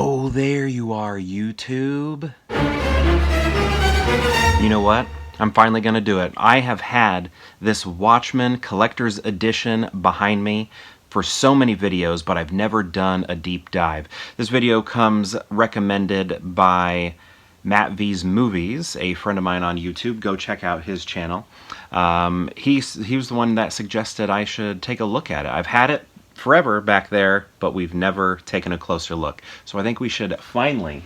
Oh, there you are, YouTube. You know what? I'm finally going to do it. I have had this Watchmen Collector's Edition behind me for so many videos, but I've never done a deep dive. This video comes recommended by Matt V's Movies, a friend of mine on YouTube. Go check out his channel. He was the one that suggested I should take a look at it. I've had it forever back there, but we've never taken a closer look. So I think we should finally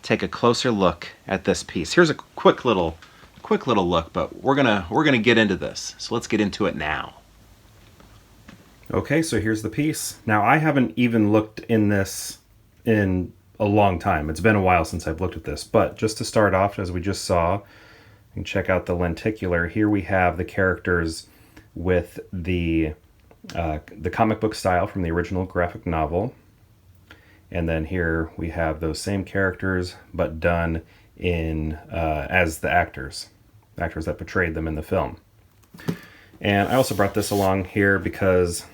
take a closer look at this piece. Here's a quick little look, but we're gonna get into this. So let's get into it now. Okay, so here's the piece. Now I haven't even looked in this in a long time. It's been a while since I've looked at this, but just to start off, as we just saw, you can check out the lenticular. Here we have the characters with the comic book style from the original graphic novel. And then here we have those same characters, but done in as the actors that portrayed them in the film. And I also brought this along here because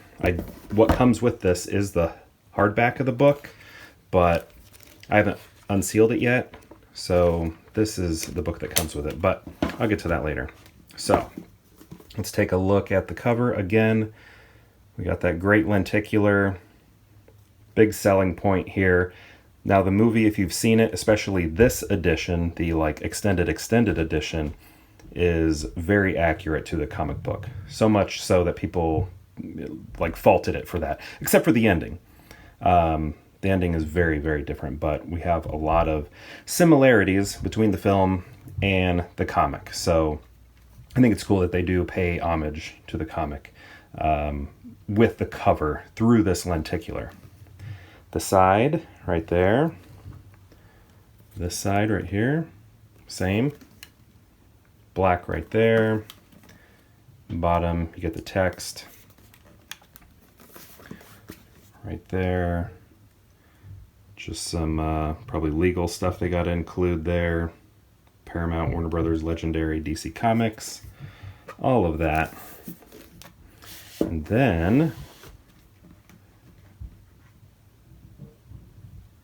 what comes with this is the hardback of the book, but I haven't unsealed it yet. So this is the book that comes with it, but I'll get to that later. So let's take a look at the cover again. We got that great lenticular, big selling point here. Now the movie, if you've seen it, especially this edition, the extended edition, is very accurate to the comic book. So much so that people faulted it for that, except for the ending. The ending is very, very different, but we have a lot of similarities between the film and the comic. So I think it's cool that they do pay homage to the comic with the cover through this lenticular. The side right there, this side right here, same. Black right there. Bottom, you get the text right there. Just some probably legal stuff they got to include there. Paramount, Warner Brothers, Legendary, DC Comics, all of that. And then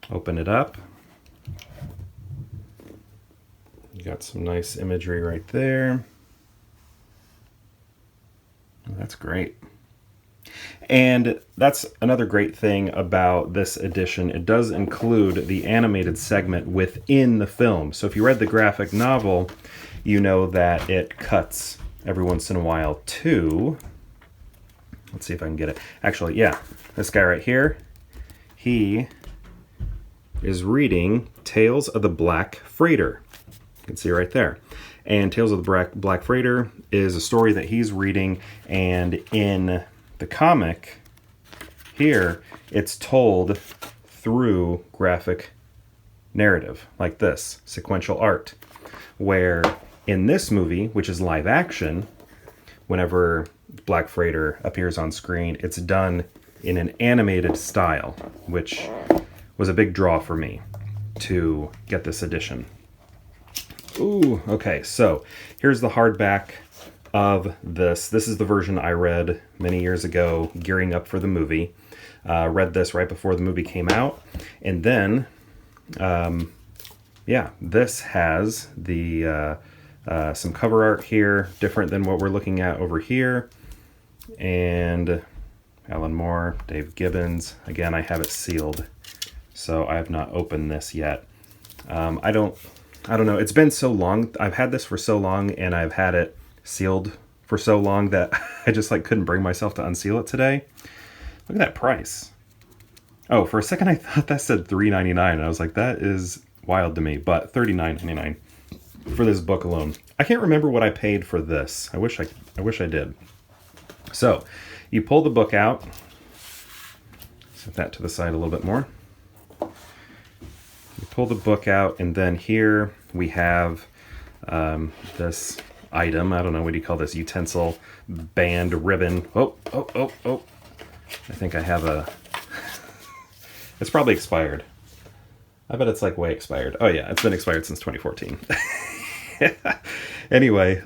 open it up. You got some nice imagery right there. That's great. And that's another great thing about this edition. It does include the animated segment within the film. So if you read the graphic novel, you know that it cuts every once in a while to, let's see if I can get it. Actually, yeah, this guy right here, he is reading Tales of the Black Freighter. You can see right there. And Tales of the Black Freighter is a story that he's reading, and in the comic here, it's told through graphic narrative, like this, sequential art. Where in this movie, which is live action, whenever Black Freighter appears on screen, it's done in an animated style, which was a big draw for me to get this edition. Ooh, okay, so here's the hardback of this. This is the version I read many years ago, gearing up for the movie. Read this right before the movie came out. And then, yeah, this has the some cover art here, different than what we're looking at over here. And Alan Moore, Dave Gibbons. Again, I have it sealed, so I have not opened this yet. I don't know. It's been so long. I've had this for so long, and I've had it sealed for so long that I just couldn't bring myself to unseal it today. Look at that price. Oh, for a second I thought that said $3.99. And I was like, that is wild to me. But $39.99 for this book alone. I can't remember what I paid for this. I wish I did. So you pull the book out. Set that to the side a little bit more. You pull the book out, and then here we have this item. I don't know, what do you call this? Utensil, band, ribbon. Oh. I think I have a... It's probably expired. I bet it's way expired. Oh yeah, it's been expired since 2014. Anyway,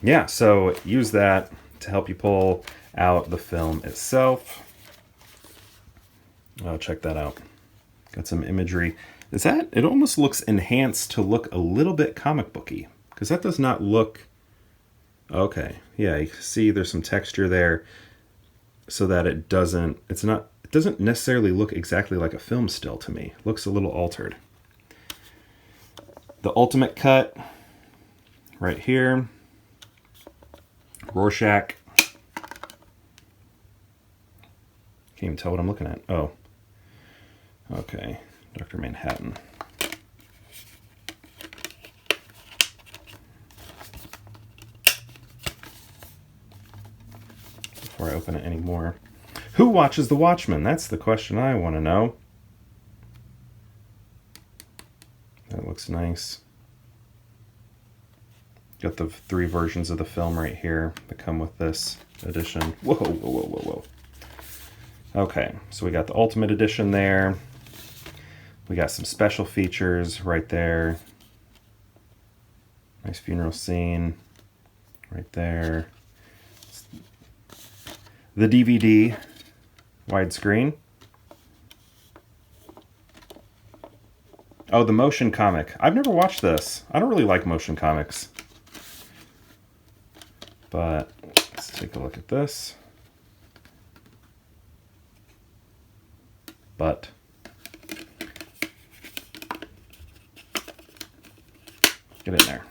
yeah, so use that to help you pull out the film itself. Oh, check that out. Got some imagery. Is that, it almost looks enhanced to look a little bit comic booky, because that does not look, okay, yeah, you can see there's some texture there so that it doesn't, it doesn't necessarily look exactly like a film still to me. It looks a little altered. The ultimate cut right here. Rorschach. Can't even tell what I'm looking at. Oh. Okay. Dr. Manhattan. Before I open it anymore. Who watches The Watchmen? That's the question I want to know. That looks nice. Got the 3 versions of the film right here that come with this edition. Whoa, whoa, whoa, whoa, whoa. Okay, so we got the Ultimate Edition there. We got some special features right there. Nice funeral scene right there. The DVD widescreen. Oh, the motion comic. I've never watched this. I don't really like motion comics. But let's take a look at this. But get in there.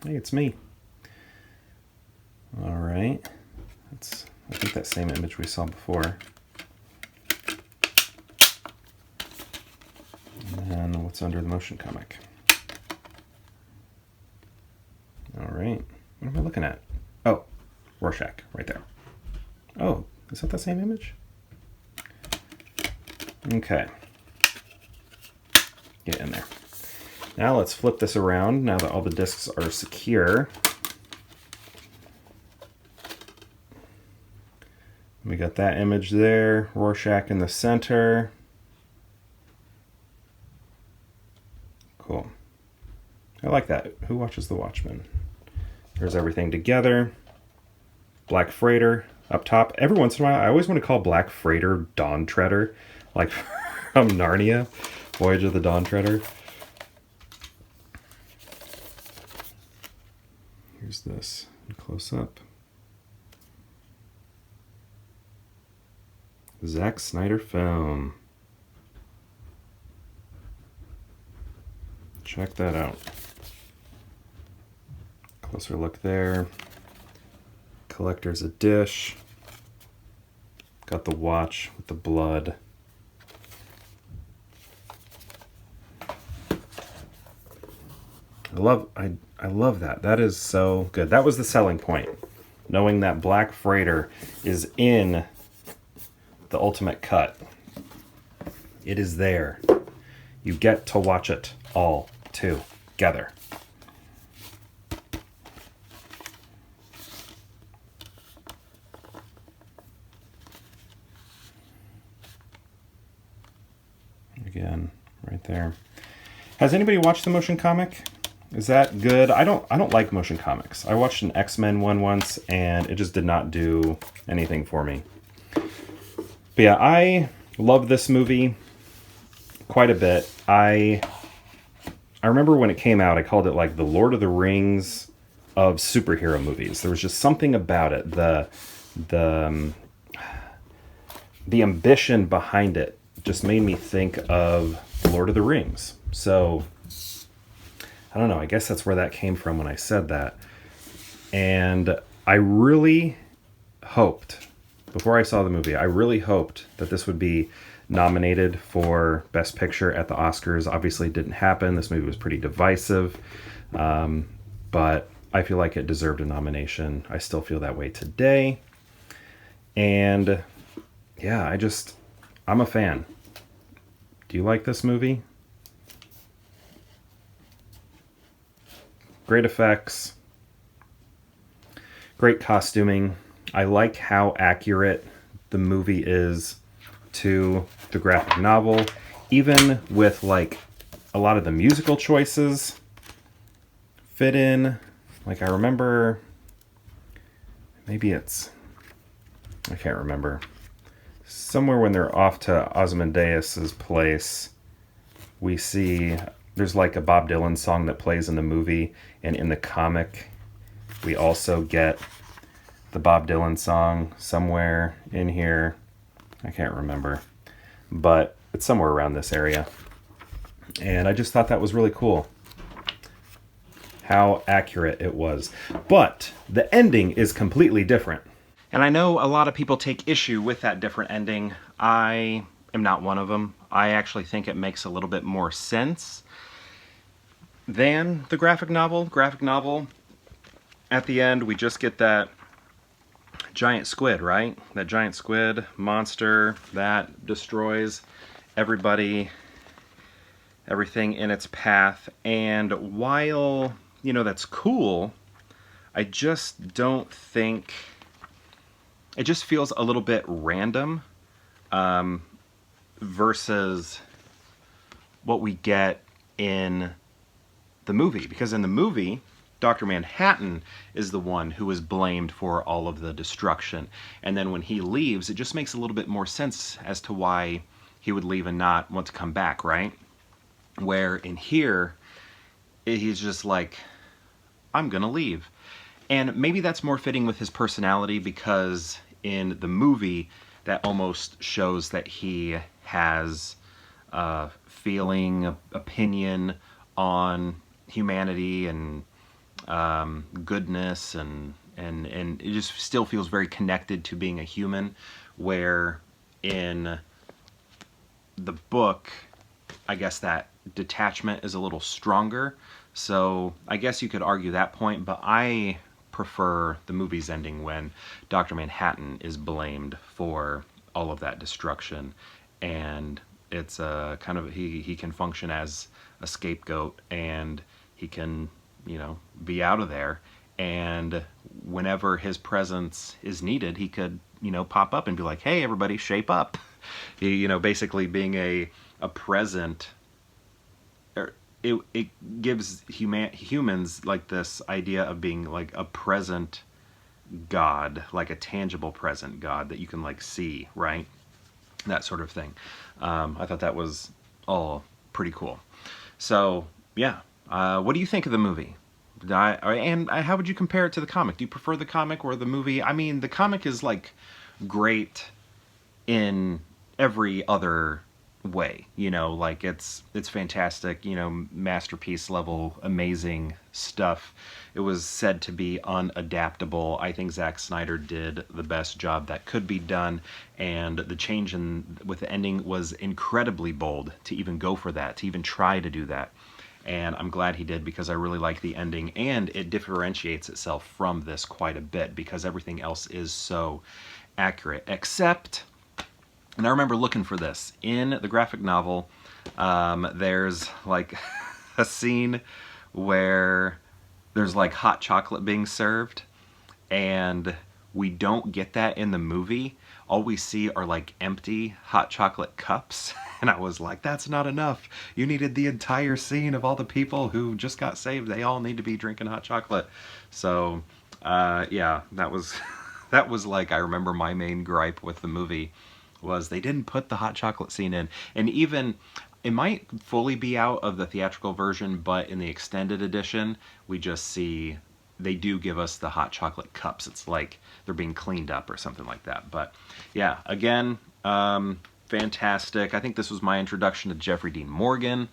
Hey, it's me. All right. That's, I think, that same image we saw before. And then what's under the motion comic? All right. What am I looking at? Oh, Rorschach right there. Oh, is that the same image? Okay. Get in there. Now let's flip this around now that all the discs are secure. We got that image there, Rorschach in the center. Cool. I like that. Who watches The Watchmen? There's everything together. Black Freighter up top. Every once in a while, I always want to call Black Freighter Dawn Treader, like from Narnia, Voyage of the Dawn Treader. Here's this close up. Zack Snyder film. Check that out. Closer look there. Collector's a dish. Got the watch with the blood. I love that. That is so good. That was the selling point. Knowing that Black Freighter is in the Ultimate Cut. It is there. You get to watch it all together. Again, right there. Has anybody watched the motion comic? Is that good? I don't like motion comics. I watched an X-Men one once and it just did not do anything for me. But yeah, I love this movie quite a bit. I remember when it came out, I called it like the Lord of the Rings of superhero movies. There was just something about it. The ambition behind it just made me think of Lord of the Rings. So I don't know, I guess that's where that came from when I said that. And I really hoped, before I saw the movie, I really hoped that this would be nominated for Best Picture at the Oscars. Obviously it didn't happen. This movie was pretty divisive. But I feel like it deserved a nomination. I still feel that way today. And yeah, I'm a fan. Do you like this movie? Great effects, great costuming. I like how accurate the movie is to the graphic novel, even with like a lot of the musical choices fit in. Like I remember, maybe I can't remember. somewhere when they're off to Ozymandias's place, we see there's like a Bob Dylan song that plays in the movie, and in the comic we also get the Bob Dylan song somewhere in here. I can't remember, but it's somewhere around this area. And I just thought that was really cool, how accurate it was. But the ending is completely different. And I know a lot of people take issue with that different ending. I am not one of them. I actually think it makes a little bit more sense than the graphic novel. Graphic novel, at the end, we just get that giant squid, right? That giant squid monster that destroys everybody, everything in its path. And while, you know, that's cool, I just don't think... It just feels a little bit random versus what we get in the movie. Because in the movie, Dr. Manhattan is the one who is blamed for all of the destruction. And then when he leaves, it just makes a little bit more sense as to why he would leave and not want to come back, right? Where in here, he's just like, I'm gonna leave. And maybe that's more fitting with his personality, because in the movie that almost shows that he has a feeling, opinion on humanity and goodness, and it just still feels very connected to being a human, where in the book, I guess that detachment is a little stronger. So I guess you could argue that point, but I prefer the movie's ending when Dr. Manhattan is blamed for all of that destruction, and it's a kind of, he can function as a scapegoat, and he can, you know, be out of there, and whenever his presence is needed, he could, you know, pop up and be like, hey everybody, shape up. He, you know, basically being a present, it gives humans like this idea of being like a present God, like a tangible present God that you can like see, right? That sort of thing. I thought that was all pretty cool. So yeah, what do you think of the movie? And how would you compare it to the comic? Do you prefer the comic or the movie? I mean, the comic is like great in every other way, you know, like it's fantastic, you know, masterpiece level, amazing stuff. It was said to be unadaptable. I think Zack Snyder did the best job that could be done, and the change with the ending was incredibly bold to even go for that, to even try to do that. And I'm glad he did, because I really like the ending, and it differentiates itself from this quite a bit, because everything else is so accurate, except... And I remember looking for this. In the graphic novel, there's like a scene where there's like hot chocolate being served, and we don't get that in the movie. All we see are like empty hot chocolate cups. And I was like, that's not enough. You needed the entire scene of all the people who just got saved. They all need to be drinking hot chocolate. So, yeah, that was, that was like, I remember my main gripe with the movie was they didn't put the hot chocolate scene in. And even, it might fully be out of the theatrical version, but in the extended edition, we just see, they do give us the hot chocolate cups. It's like they're being cleaned up or something like that. But yeah, again, fantastic. I think this was my introduction to Jeffrey Dean Morgan.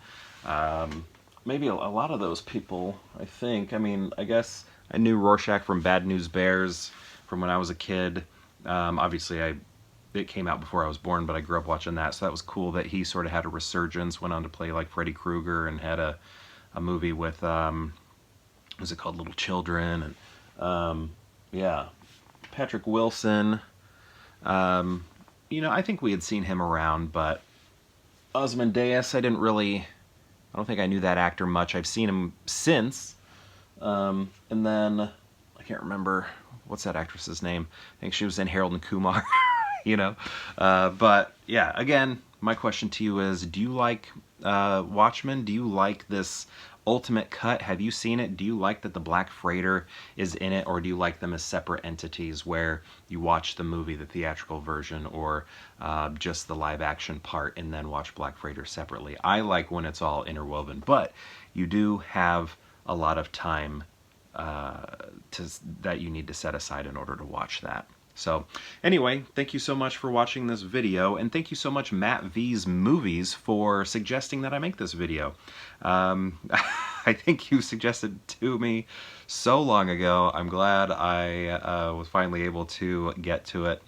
Maybe a lot of those people, I think. I mean, I guess I knew Rorschach from Bad News Bears from when I was a kid. Obviously, it came out before I was born, but I grew up watching that, so that was cool that he sort of had a resurgence, went on to play like Freddy Krueger, and had a movie with, was it called Little Children? And yeah, Patrick Wilson. You know, I think we had seen him around, but Ozymandias, I don't think I knew that actor much. I've seen him since, and then I can't remember, what's that actress's name? I think she was in Harold and Kumar. You know, but yeah, again, my question to you is, do you like Watchmen? Do you like this Ultimate Cut, have you seen it? Do you like that the Black Freighter is in it, or do you like them as separate entities where you watch the movie, the theatrical version, or just the live action part and then watch Black Freighter separately? I like when it's all interwoven, but you do have a lot of time that you need to set aside in order to watch that. So anyway, thank you so much for watching this video, and thank you so much, Matt V's Movies, for suggesting that I make this video. I think you suggested to me so long ago. I'm glad I was finally able to get to it.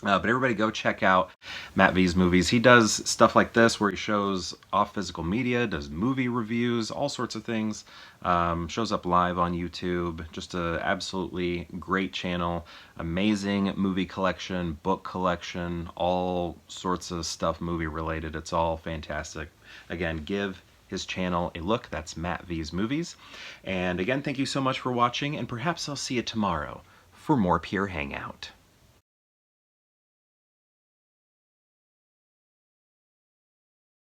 But everybody go check out Matt V's Movies. He does stuff like this where he shows off physical media, does movie reviews, all sorts of things. Shows up live on YouTube. Just a absolutely great channel. Amazing movie collection, book collection, all sorts of stuff movie related. It's all fantastic. Again, give his channel a look. That's Matt V's Movies. And again, thank you so much for watching, and perhaps I'll see you tomorrow for more Pure Hangout.